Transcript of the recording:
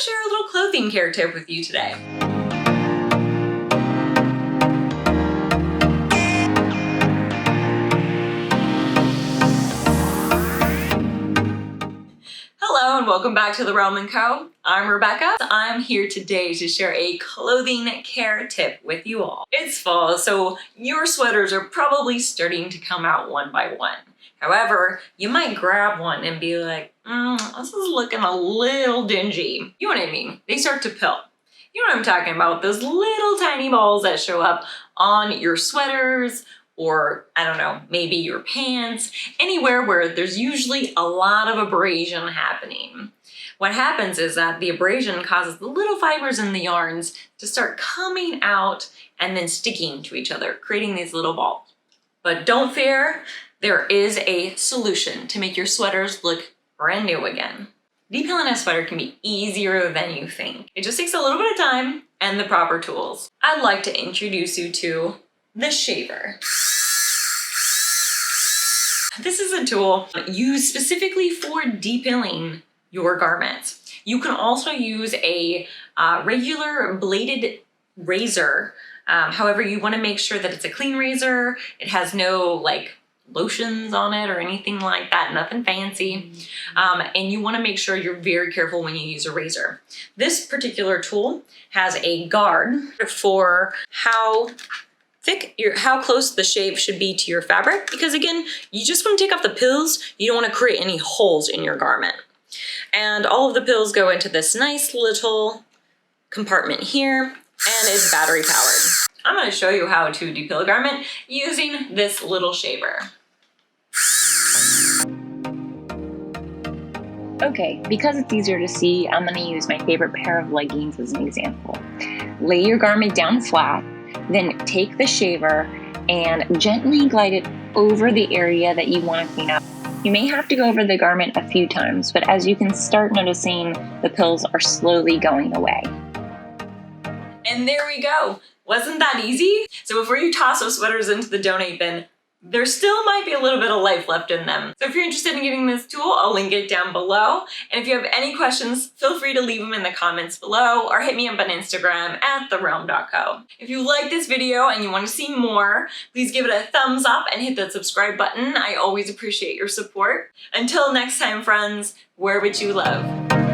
to share a little clothing care tip with you today. Hello and welcome back to The Realm & Co. I'm Rebecca. I'm here today to share a clothing care tip with you all. It's fall, so your sweaters are probably starting to come out one by one. However, you might grab one and be like, this is looking a little dingy. You know what I mean? They start to pill. You know what I'm talking about? Those little tiny balls that show up on your sweaters, or I don't know, maybe your pants, anywhere where there's usually a lot of abrasion happening. What happens is that the abrasion causes the little fibers in the yarns to start coming out and then sticking to each other, creating these little balls. But don't fear, there is a solution to make your sweaters look brand new again. Depilling a sweater can be easier than you think. It just takes a little bit of time and the proper tools. I'd like to introduce you to the shaver. This is a tool used specifically for depilling your garments. You can also use a regular bladed razor. However, you want to make sure that it's a clean razor. It has no like lotions on it or anything like that, nothing fancy. And you want to make sure you're very careful when you use a razor. This particular tool has a guard for how close the shave should be to your fabric, because again, you just want to take off the pills. You don't want to create any holes in your garment. And all of the pills go into this nice little compartment here and is battery powered. I'm going to show you how to depill a garment using this little shaver. Okay, because it's easier to see, I'm going to use my favorite pair of leggings as an example. Lay your garment down flat, then take the shaver and gently glide it over the area that you want to clean up. You may have to go over the garment a few times, but as you can start noticing, the pills are slowly going away. And there we go. Wasn't that easy? So before you toss those sweaters into the donate bin, there still might be a little bit of life left in them. So if you're interested in getting this tool, I'll link it down below. And if you have any questions, feel free to leave them in the comments below or hit me up on Instagram at therealm.co. If you like this video and you want to see more, please give it a thumbs up and hit that subscribe button. I always appreciate your support. Until next time, friends, wear what you love.